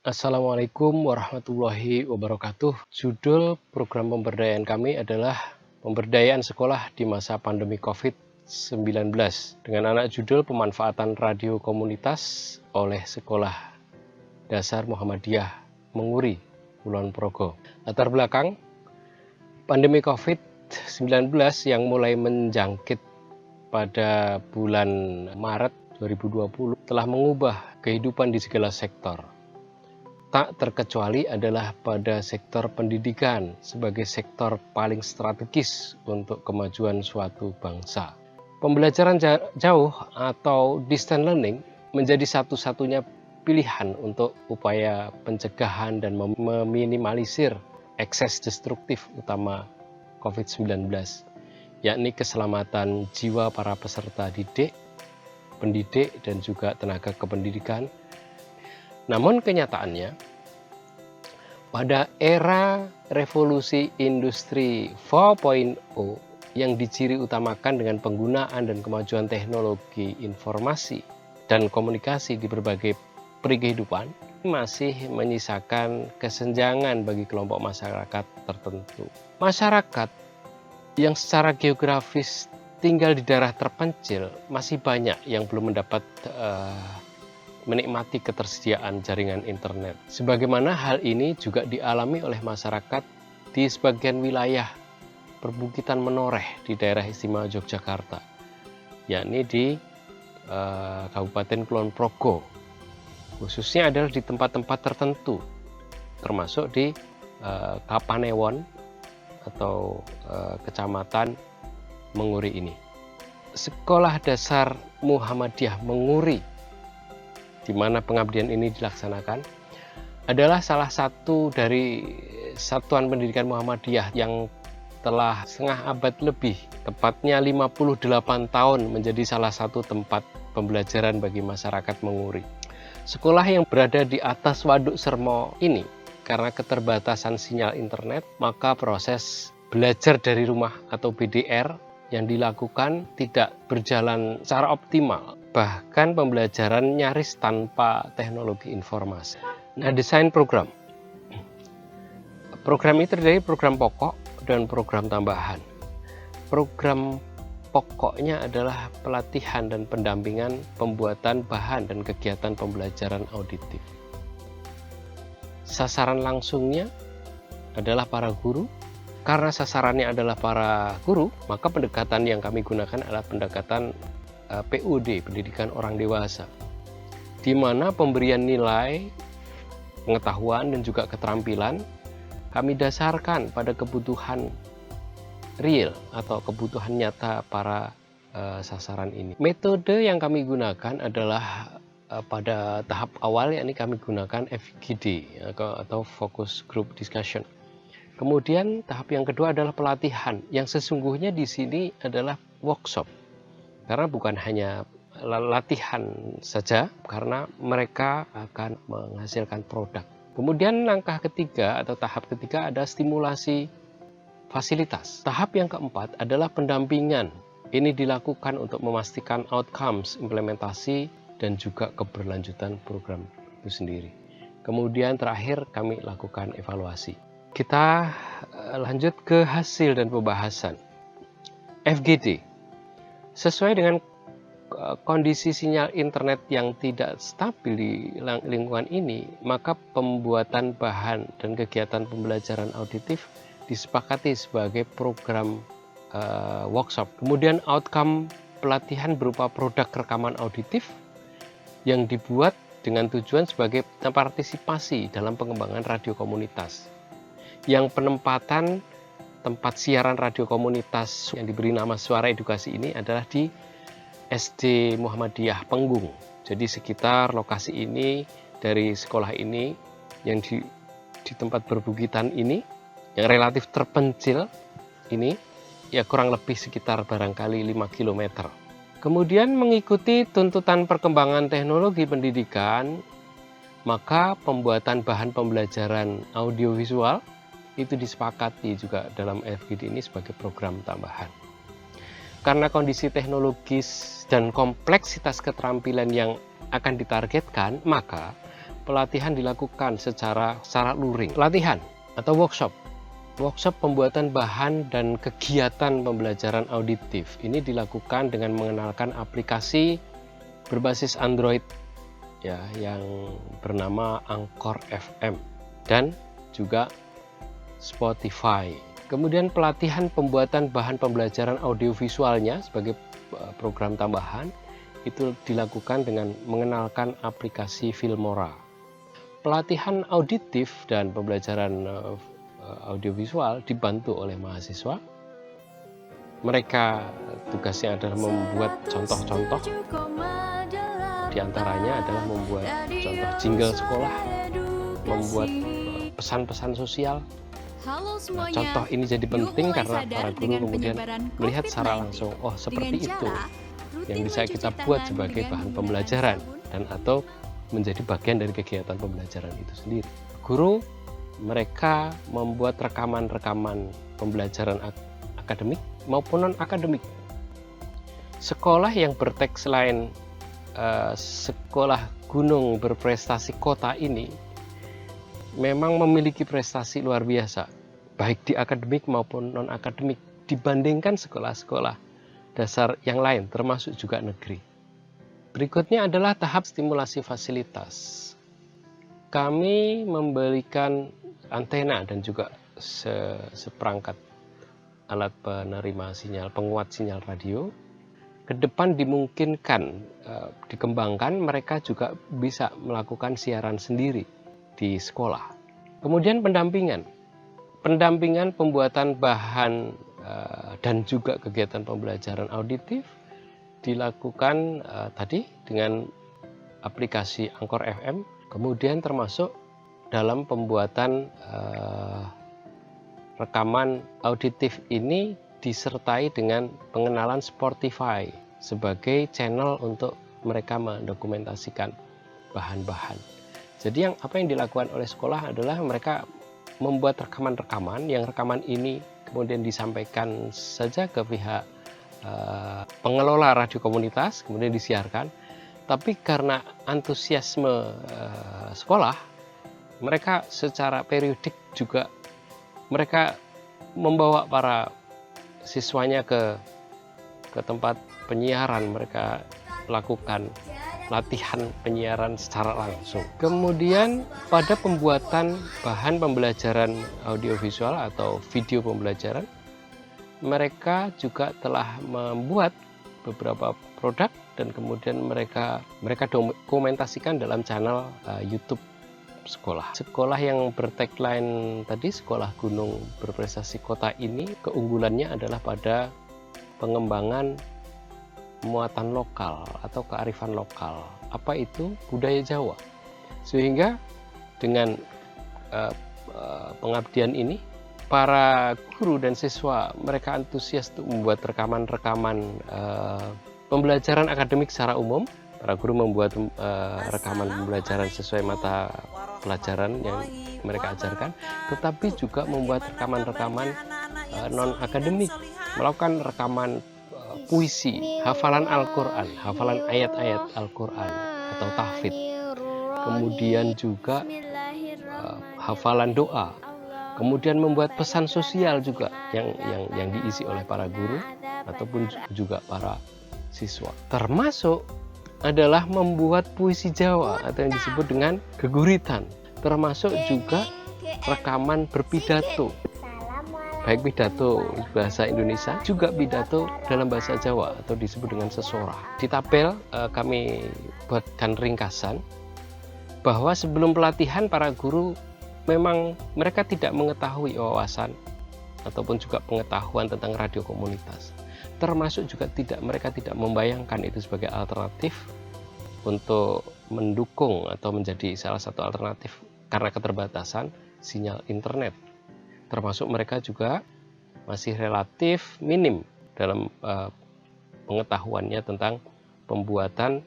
Assalamualaikum warahmatullahi wabarakatuh. Judul program pemberdayaan kami adalah Pemberdayaan Sekolah di Masa Pandemi COVID-19 dengan anak judul Pemanfaatan Radio Komunitas oleh Sekolah Dasar Muhammadiyah Menguri, Kulon Progo. Latar belakang, pandemi COVID-19 yang mulai menjangkit pada bulan Maret 2020 telah mengubah kehidupan di segala sektor. Tak terkecuali adalah pada sektor pendidikan sebagai sektor paling strategis untuk kemajuan suatu bangsa. Pembelajaran jauh atau distance learning menjadi satu-satunya pilihan untuk upaya pencegahan dan meminimalisir ekses destruktif utama COVID-19, yakni keselamatan jiwa para peserta didik, pendidik, dan juga tenaga kependidikan. Namun kenyataannya, pada era revolusi industri 4.0 yang diciri utamakan dengan penggunaan dan kemajuan teknologi informasi dan komunikasi di berbagai perikehidupan, masih menyisakan kesenjangan bagi kelompok masyarakat tertentu. Masyarakat yang secara geografis tinggal di daerah terpencil masih banyak yang belum mendapat menikmati ketersediaan jaringan internet. Sebagaimana hal ini juga dialami oleh masyarakat di sebagian wilayah perbukitan menoreh di daerah istimewa Yogyakarta, yakni di Kabupaten Kulon Progo, khususnya adalah di tempat-tempat tertentu, termasuk di Kapanewon atau Kecamatan Menguri ini. Sekolah Dasar Muhammadiyah Menguri, di mana pengabdian ini dilaksanakan, adalah salah satu dari satuan pendidikan Muhammadiyah yang telah setengah abad lebih, tepatnya 58 tahun, menjadi salah satu tempat pembelajaran bagi masyarakat Menguri. Sekolah yang berada di atas Waduk Sermo ini, karena keterbatasan sinyal internet, maka proses belajar dari rumah atau BDR yang dilakukan tidak berjalan secara optimal. Bahkan pembelajaran nyaris tanpa teknologi informasi. Nah, desain program. Program ini terdiri program pokok dan program tambahan. Program pokoknya adalah pelatihan dan pendampingan pembuatan bahan dan kegiatan pembelajaran auditif. Sasaran langsungnya adalah para guru. Karena sasarannya adalah para guru, maka pendekatan yang kami gunakan adalah pendekatan PUD, pendidikan orang dewasa, di mana pemberian nilai, pengetahuan, dan juga keterampilan kami dasarkan pada kebutuhan real atau kebutuhan nyata para sasaran ini. Metode yang kami gunakan adalah pada tahap awal, yakni kami gunakan FGD atau Focus Group Discussion. Kemudian tahap yang kedua adalah pelatihan, yang sesungguhnya di sini adalah workshop. Karena bukan hanya latihan saja, karena mereka akan menghasilkan produk. Kemudian langkah ketiga atau tahap ketiga ada stimulasi fasilitas. Tahap yang keempat adalah pendampingan. Ini dilakukan untuk memastikan outcomes, implementasi, dan juga keberlanjutan program itu sendiri. Kemudian terakhir kami lakukan evaluasi. Kita lanjut ke hasil dan pembahasan. FGD. Sesuai dengan kondisi sinyal internet yang tidak stabil di lingkungan ini, maka pembuatan bahan dan kegiatan pembelajaran auditif disepakati sebagai program workshop. Kemudian outcome pelatihan berupa produk rekaman auditif yang dibuat dengan tujuan sebagai partisipasi dalam pengembangan radio komunitas. Yang penempatan tempat siaran radio komunitas yang diberi nama Suara Edukasi ini adalah di SD Muhammadiyah Penggung. Jadi sekitar lokasi ini, dari sekolah ini yang di tempat berbukitan ini, yang relatif terpencil ini, ya kurang lebih sekitar barangkali 5 km. Kemudian mengikuti tuntutan perkembangan teknologi pendidikan, maka pembuatan bahan pembelajaran audiovisual itu disepakati juga dalam FGD ini sebagai program tambahan. Karena kondisi teknologis dan kompleksitas keterampilan yang akan ditargetkan, maka pelatihan dilakukan secara luring. Pelatihan atau workshop pembuatan bahan dan kegiatan pembelajaran auditif ini dilakukan dengan mengenalkan aplikasi berbasis Android ya, yang bernama Anchor FM dan juga Spotify. Kemudian pelatihan pembuatan bahan pembelajaran audiovisualnya sebagai program tambahan itu dilakukan dengan mengenalkan aplikasi Filmora. Pelatihan auditif dan pembelajaran audiovisual dibantu oleh mahasiswa. Mereka tugasnya adalah membuat contoh-contoh. Di antaranya adalah membuat contoh jingle sekolah, membuat pesan-pesan sosial. Nah, contoh ini jadi penting karena para guru kemudian melihat secara langsung, oh seperti itu yang bisa kita buat sebagai bahan pembelajaran dan atau menjadi bagian dari kegiatan pembelajaran itu sendiri. Guru mereka membuat rekaman-rekaman pembelajaran akademik maupun non-akademik. Sekolah yang berteks lain sekolah gunung berprestasi kota ini memang memiliki prestasi luar biasa, baik di akademik maupun non-akademik, dibandingkan sekolah-sekolah dasar yang lain, termasuk juga negeri. Berikutnya adalah tahap stimulasi fasilitas. Kami memberikan antena dan juga seperangkat alat penerima sinyal, penguat sinyal radio. Ke depan dimungkinkan dikembangkan, mereka juga bisa melakukan siaran sendiri di sekolah. Kemudian pendampingan pembuatan bahan dan juga kegiatan pembelajaran auditif dilakukan tadi dengan aplikasi Anchor FM, kemudian termasuk dalam pembuatan rekaman auditif ini disertai dengan pengenalan Spotify sebagai channel untuk mereka mendokumentasikan bahan-bahan. Jadi apa yang dilakukan oleh sekolah adalah mereka membuat rekaman-rekaman, yang rekaman ini kemudian disampaikan saja ke pihak pengelola radio komunitas, kemudian disiarkan. Tapi karena antusiasme sekolah, mereka secara periodik juga mereka membawa para siswanya ke tempat penyiaran, mereka lakukan latihan penyiaran secara langsung. Kemudian pada pembuatan bahan pembelajaran audiovisual atau video pembelajaran, mereka juga telah membuat beberapa produk dan kemudian mereka dokumentasikan dalam channel YouTube sekolah. Sekolah yang bertagline tadi, sekolah gunung berprestasi kota ini, keunggulannya adalah pada pengembangan muatan lokal atau kearifan lokal. Apa itu? Budaya Jawa. Sehingga dengan pengabdian ini, para guru dan siswa mereka antusias untuk membuat rekaman-rekaman pembelajaran akademik secara umum. Para guru membuat rekaman pembelajaran sesuai mata pelajaran yang mereka ajarkan, tetapi juga membuat rekaman-rekaman non-akademik, melakukan rekaman puisi, hafalan Al-Quran, hafalan ayat-ayat Al-Quran atau tahfidz, kemudian juga hafalan doa, kemudian membuat pesan sosial juga yang diisi oleh para guru ataupun juga para siswa. Termasuk adalah membuat puisi Jawa atau yang disebut dengan geguritan, termasuk juga rekaman berpidato, baik pidato bahasa Indonesia juga pidato dalam bahasa Jawa atau disebut dengan sesora. Di tabel kami buatkan ringkasan bahwa sebelum pelatihan para guru memang mereka tidak mengetahui wawasan ataupun juga pengetahuan tentang radio komunitas, termasuk juga mereka tidak membayangkan itu sebagai alternatif untuk mendukung atau menjadi salah satu alternatif karena keterbatasan sinyal internet. Termasuk mereka juga masih relatif minim dalam pengetahuannya tentang pembuatan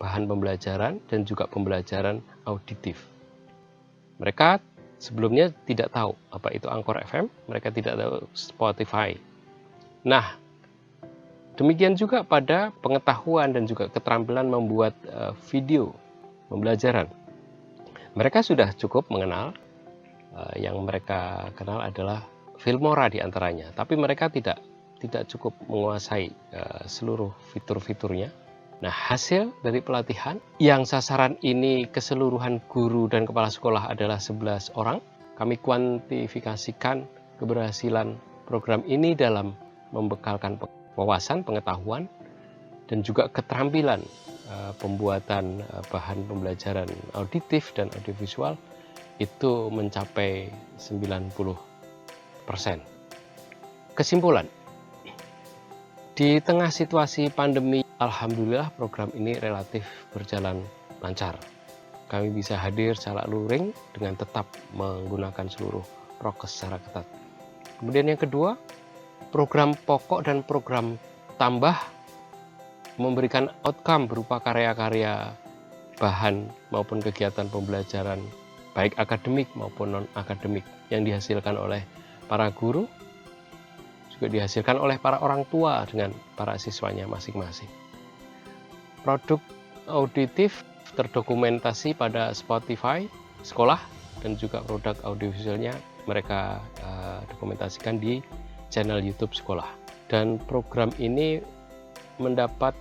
bahan pembelajaran dan juga pembelajaran auditif. Mereka sebelumnya tidak tahu apa itu Anchor FM, mereka tidak tahu Spotify. Nah, demikian juga pada pengetahuan dan juga keterampilan membuat video pembelajaran. Mereka sudah cukup mengenal, yang mereka kenal adalah Filmora di antaranya, tapi mereka tidak cukup menguasai seluruh fitur-fiturnya. Nah, hasil dari pelatihan yang sasaran ini keseluruhan guru dan kepala sekolah adalah 11 orang. Kami kuantifikasikan keberhasilan program ini dalam membekalkan wawasan, pengetahuan, dan juga keterampilan pembuatan bahan pembelajaran auditif dan audiovisual itu mencapai 90%. Kesimpulan, di tengah situasi pandemi, alhamdulillah program ini relatif berjalan lancar. Kami bisa hadir secara luring dengan tetap menggunakan seluruh prokes secara ketat. Kemudian yang kedua, program pokok dan program tambah memberikan outcome berupa karya-karya bahan maupun kegiatan pembelajaran baik akademik maupun non-akademik yang dihasilkan oleh para guru, juga dihasilkan oleh para orang tua dengan para siswanya masing-masing. Produk auditif terdokumentasi pada Spotify sekolah dan juga produk audiovisualnya mereka dokumentasikan di channel YouTube sekolah. Dan program ini mendapat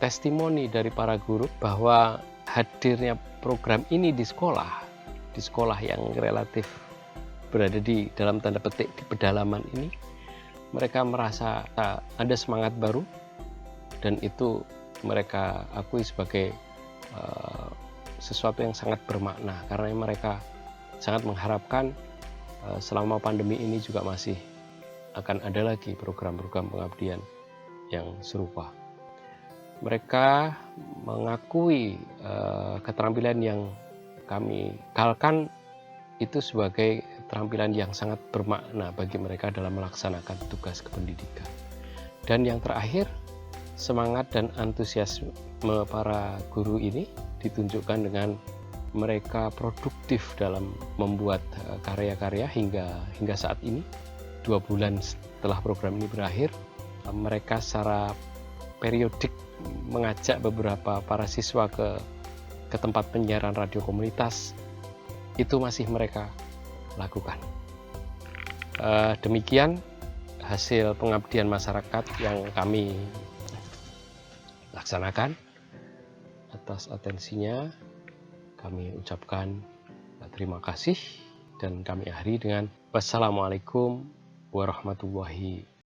testimoni dari para guru bahwa hadirnya program ini di sekolah yang relatif berada di dalam tanda petik di pedalaman ini, mereka merasa ada semangat baru, dan itu mereka akui sebagai sesuatu yang sangat bermakna, karena mereka sangat mengharapkan selama pandemi ini juga masih akan ada lagi program-program pengabdian yang serupa. Mereka mengakui keterampilan yang kami kalkan itu sebagai keterampilan yang sangat bermakna bagi mereka dalam melaksanakan tugas kependidikan. Dan yang terakhir, semangat dan antusiasme para guru ini ditunjukkan dengan mereka produktif dalam membuat karya-karya hingga saat ini. 2 bulan setelah program ini berakhir, mereka secara periodik mengajak beberapa para siswa ke tempat penyiaran radio komunitas. Itu masih mereka lakukan. Demikian hasil pengabdian masyarakat yang kami laksanakan. Atas atensinya kami ucapkan terima kasih, dan kami akhiri dengan wassalamualaikum warahmatullahi